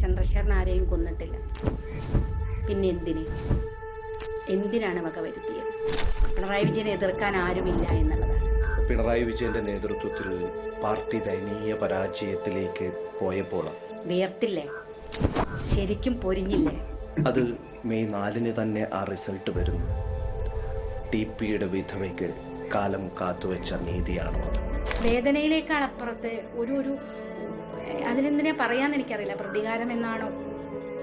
ചന്ദ്രശേഖരൻ ആരെയും കൊന്നിട്ടില്ല. പിന്നെ എന്തിനാണ് വക വരുത്തിയത്? പിണറായി വിജയനെ എതിർക്കാൻ ആരുമില്ല എന്നുള്ളതാണ്. പിണറായി വിജയന്റെ നേതൃത്വത്തിൽ പാർട്ടി ദയനീയ പരാജയത്തിലേക്ക് പോയപ്പോൾ വിയർത്തില്ലേ? ശരിക്കും പൊരിഞ്ഞില്ലേ? അത് മെയ് 4 തന്നെ ആ റിസൾട്ട് വരുന്നു. TPയുടെ വിധവയ്ക്ക് കാലം കാത്തുവെച്ച നീതിയാണോ അത്? വേദനയിലേക്കാൾ അപ്പുറത്ത് ഒരു അതിനെന്തിനാ പറയാന്ന് എനിക്കറിയില്ല. പ്രതികാരം എന്നാണോ?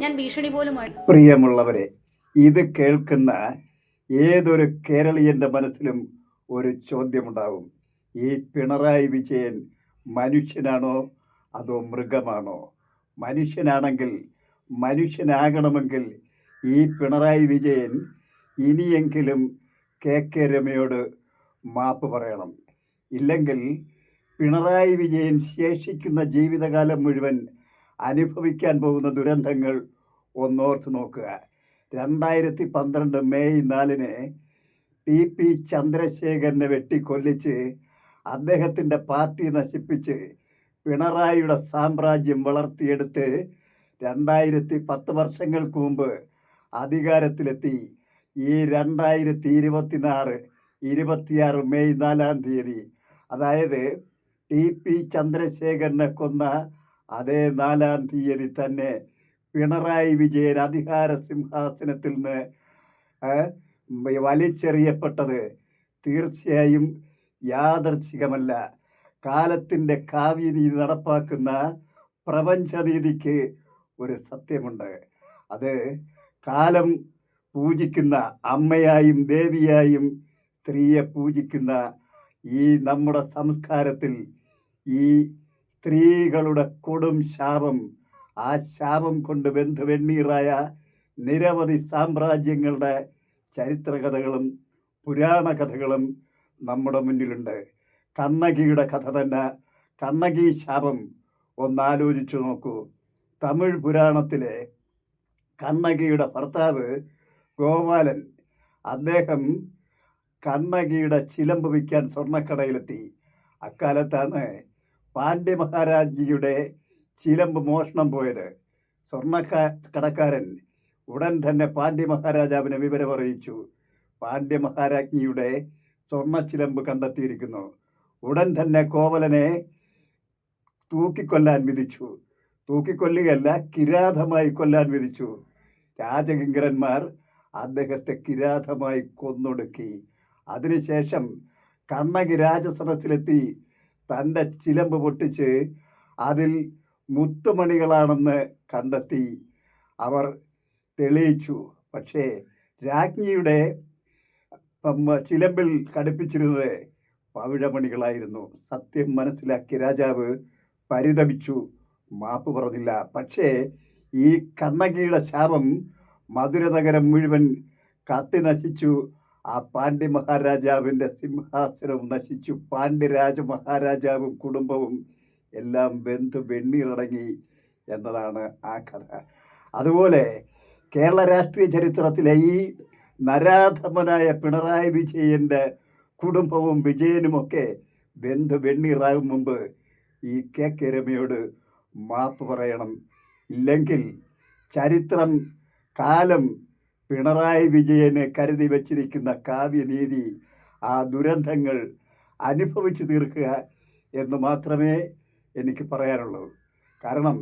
ഞാൻ ഭീഷണി പോലും. പ്രിയമുള്ളവരെ, ഇത് കേൾക്കുന്ന ഏതൊരു കേരളീയൻ്റെ മനസ്സിലും ഒരു ചോദ്യമുണ്ടാവും. ഈ പിണറായി വിജയൻ മനുഷ്യനാണോ അതോ മൃഗമാണോ? മനുഷ്യനാണെങ്കിൽ, മനുഷ്യനാകണമെങ്കിൽ ഈ പിണറായി വിജയൻ ഇനിയെങ്കിലും KK രമയോട് മാപ്പ് പറയണം. ഇല്ലെങ്കിൽ പിണറായി വിജയൻ ശേഷിക്കുന്ന ജീവിതകാലം മുഴുവൻ അനുഭവിക്കാൻ പോകുന്ന ദുരന്തങ്ങൾ ഒന്നോർത്ത് നോക്കുക. 2012 മെയ് 4 TP ചന്ദ്രശേഖരനെ വെട്ടിക്കൊല്ലിച്ച് അദ്ദേഹത്തിൻ്റെ പാർട്ടി നശിപ്പിച്ച് പിണറായിയുടെ സാമ്രാജ്യം വളർത്തിയെടുത്ത് 2010 വർഷങ്ങൾക്ക് മുമ്പ് അധികാരത്തിലെത്തി. ഈ 2026 മെയ് 4 അതായത് TP ചന്ദ്രശേഖരനെ കൊന്ന അതേ 4 തന്നെ പിണറായി വിജയൻ അധികാര സിംഹാസനത്തിൽ നിന്ന് വലിച്ചെറിയപ്പെട്ടത് തീർച്ചയായും യാദർച്ഛികമല്ല. കാലത്തിൻ്റെ കാവ്യനീതി നടപ്പാക്കുന്ന പ്രപഞ്ചനീതിക്ക് ഒരു സത്യമുണ്ട്. അത് കാലം പൂജിക്കുന്ന, അമ്മയായും ദേവിയായും സ്ത്രീയെ പൂജിക്കുന്ന ഈ നമ്മുടെ സംസ്കാരത്തിൽ ഈ സ്ത്രീകളുടെ കൊടും ശാപം, ആ ശാപം കൊണ്ട് വെണ്ണീറായ നിരവധി സാമ്രാജ്യങ്ങളുടെ ചരിത്രകഥകളും പുരാണ കഥകളും നമ്മുടെ മുന്നിലുണ്ട്. കണ്ണകിയുടെ കഥ തന്നെ, കണ്ണകി ശാപം ഒന്നാലോചിച്ചു നോക്കൂ. തമിഴ് പുരാണത്തിലെ കണ്ണകിയുടെ ഭർത്താവ് ഗോപാലൻ, അദ്ദേഹം കണ്ണകിയുടെ ചിലമ്പ് വിൽക്കാൻ സ്വർണ്ണക്കടയിലെത്തി. അക്കാലത്താണ് പാണ്ഡ്യ മഹാരാജിയുടെ ചിലമ്പ് മോഷണം പോയത്. കടക്കാരൻ ഉടൻ തന്നെ പാണ്ഡ്യ മഹാരാജാവിനെ വിവരം അറിയിച്ചു. പാണ്ഡ്യ മഹാരാജ്ഞിയുടെ സ്വർണ്ണച്ചിലമ്പ് കണ്ടെത്തിയിരിക്കുന്നു. ഉടൻ തന്നെ കോവലനെ തൂക്കിക്കൊല്ലാൻ വിധിച്ചു. തൂക്കിക്കൊല്ലുകയല്ല, കിരാതമായി കൊല്ലാൻ വിധിച്ചു. രാജകിങ്കരന്മാർ അദ്ദേഹത്തെ കിരാതമായി കൊന്നൊടുക്കി. അതിനുശേഷം കണ്ണകി രാജസദസ്സിലെത്തി തൻ്റെ ചിലമ്പ് പൊട്ടിച്ച് അതിൽ മുത്തുമണികളാണെന്ന് കണ്ടെത്തി അവർ തെളിയിച്ചു. പക്ഷേ രാജ്ഞിയുടെ ചിലമ്പിൽ ഘടിപ്പിച്ചിരുന്നത് പവിഴമണികളായിരുന്നു. സത്യം മനസ്സിലാക്കിയ രാജാവ് പരിതപിച്ചു, മാപ്പ് പറഞ്ഞില്ല. പക്ഷേ ഈ കണ്ണകിയുടെ ശാപം മധുര നഗരം മുഴുവൻ കത്തി നശിച്ചു. ആ പാണ്ഡ്യ മഹാരാജാവിൻ്റെ സിംഹാസനവും നശിച്ചു. പാണ്ഡ്യരാജ മഹാരാജാവും കുടുംബവും എല്ലാം വെണ്ണീറടങ്ങി എന്നതാണ് ആ കഥ. അതുപോലെ കേരള രാഷ്ട്രീയ ചരിത്രത്തിലെ ഈ നരാധമനായ പിണറായി വിജയൻ്റെ കുടുംബവും വിജയനുമൊക്കെ വെണ്ണീറാകും മുമ്പ് ഈ KK രമയോട് മാപ്പ് പറയണം. ഇല്ലെങ്കിൽ ചരിത്രം, കാലം പിണറായി വിജയന് കരുതി വച്ചിരിക്കുന്ന കാവ്യനീതി, ആ ദുരന്തങ്ങൾ അനുഭവിച്ചു തീർക്കുക എന്ന് മാത്രമേ എനിക്ക് പറയാനുള്ളൂ. കാരണം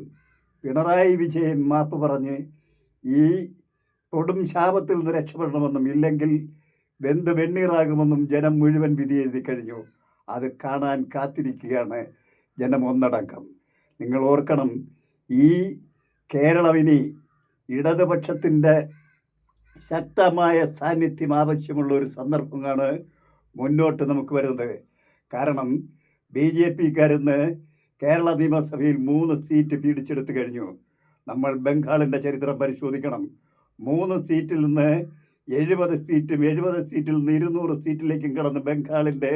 പിണറായി വിജയൻ മാപ്പ് പറഞ്ഞ് ഈ കൊടും ശാപത്തിൽ നിന്ന് രക്ഷപ്പെടണമെന്നും, ഇല്ലെങ്കിൽ വെണ്ണീറാകുമെന്നും ജനം മുഴുവൻ വിധി എഴുതി കഴിഞ്ഞു. അത് കാണാൻ കാത്തിരിക്കുകയാണ് ജനം ഒന്നടങ്കം. നിങ്ങൾ ഓർക്കണം, ഈ കേരളം ഇനി ഇടതുപക്ഷത്തിൻ്റെ ശക്തമായ സാന്നിധ്യം ആവശ്യമുള്ള ഒരു സന്ദർഭമാണ് മുന്നോട്ട് നമുക്ക് വരുന്നത്. കാരണം BJPക്കാരിന്ന് കേരള നിയമസഭയിൽ 3 സീറ്റ് പിടിച്ചെടുത്തു കഴിഞ്ഞു. നമ്മൾ ബംഗാളിൻ്റെ ചരിത്രം പരിശോധിക്കണം. 3 സീറ്റിൽ നിന്ന് 70 സീറ്റും 70 സീറ്റിൽ നിന്ന് 200 സീറ്റിലേക്കും കടന്ന് ബംഗാളിൻ്റെ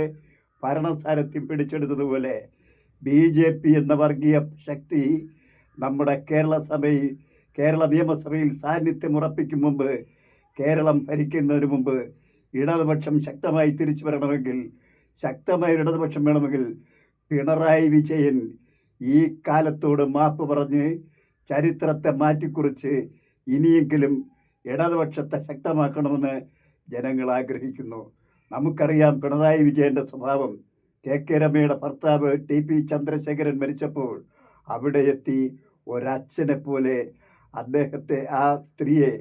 ഭരണസാരഥ്യം പിടിച്ചെടുത്തതുപോലെ BJP എന്ന വർഗീയ ശക്തി നമ്മുടെ കേരള നിയമസഭയിൽ സാന്നിധ്യം ഉറപ്പിക്കും മുമ്പ്, കേരളം ഭരിക്കുന്നതിന് മുമ്പ് ഇടതുപക്ഷം ശക്തമായി തിരിച്ചു വരണമെങ്കിൽ, ശക്തമായ ഇടതുപക്ഷം വേണമെങ്കിൽ പിണറായി വിജയൻ ഈ കാലത്തോട് മാപ്പ് പറഞ്ഞ് ചരിത്രത്തെ മാറ്റിക്കുറിച്ച് ഇനിയെങ്കിലും ഇടതുപക്ഷത്തെ ശക്തമാക്കണമെന്ന് ജനങ്ങൾ ആഗ്രഹിക്കുന്നു. നമുക്കറിയാം പിണറായി വിജയൻ്റെ സ്വഭാവം. കെ രമയുടെ ഭർത്താവ് TP ചന്ദ്രശേഖരൻ മരിച്ചപ്പോൾ അവിടെ എത്തി ഒരച്ഛനെ പോലെ അദ്ദേഹത്തെ, ആ സ്ത്രീയെ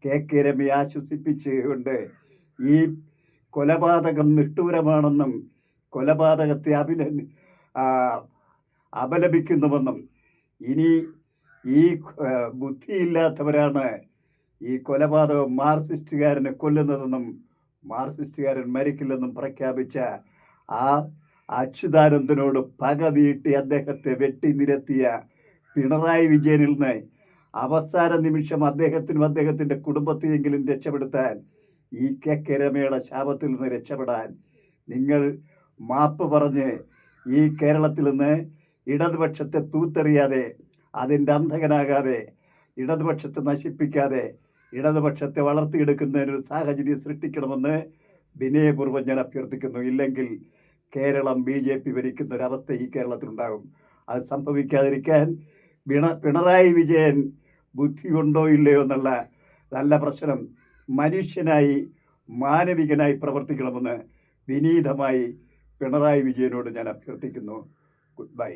കെ രമയെ ആശ്വസിപ്പിച്ചുകൊണ്ട് ഈ കൊലപാതകം നിഷ്ഠൂരമാണെന്നും കൊലപാതകത്തെ അപലപിക്കുന്നുവെന്നും ഇനി ഈ ബുദ്ധിയില്ലാത്തവരാണ് ഈ കൊലപാതകം മാർക്സിസ്റ്റുകാരനെ കൊല്ലുന്നതെന്നും മാർക്സിസ്റ്റുകാരൻ മരിക്കില്ലെന്നും പ്രഖ്യാപിച്ച ആ അച്യുതാനന്ദനോട് പക വീട്ടി അദ്ദേഹത്തെ വെട്ടി നിരത്തിയ പിണറായി വിജയനിൽ നിന്ന് അവസാന നിമിഷം അദ്ദേഹത്തിനും അദ്ദേഹത്തിൻ്റെ കുടുംബത്തെയെങ്കിലും രക്ഷപ്പെടുത്താൻ, ഈ കെ രമയുടെ ശാപത്തിൽ നിന്ന് രക്ഷപ്പെടാൻ നിങ്ങൾ മാപ്പ് പറഞ്ഞ് ഈ കേരളത്തിൽ നിന്ന് ഇടതുപക്ഷത്തെ തൂത്തെറിയാതെ, അതിൻ്റെ അന്ധകനാകാതെ, ഇടതുപക്ഷത്തെ നശിപ്പിക്കാതെ ഇടതുപക്ഷത്തെ വളർത്തിയെടുക്കുന്നതിനൊരു സാഹചര്യം സൃഷ്ടിക്കണമെന്ന് വിനയപൂർവ്വം ഞാൻ അഭ്യർത്ഥിക്കുന്നു. ഇല്ലെങ്കിൽ കേരളം BJP ഭരിക്കുന്നൊരവസ്ഥ ഈ കേരളത്തിലുണ്ടാകും. അത് സംഭവിക്കാതിരിക്കാൻ പിണറായി വിജയൻ ബുദ്ധിയുണ്ടോ ഇല്ലയോ എന്നുള്ള നല്ല പ്രശ്നം മനുഷ്യനായി മാനവികനായി പ്രവർത്തിക്കണമെന്ന് വിനീതമായി പിണറായി വിജയനോട് ഞാൻ അഭ്യർത്ഥിക്കുന്നു. Good bye.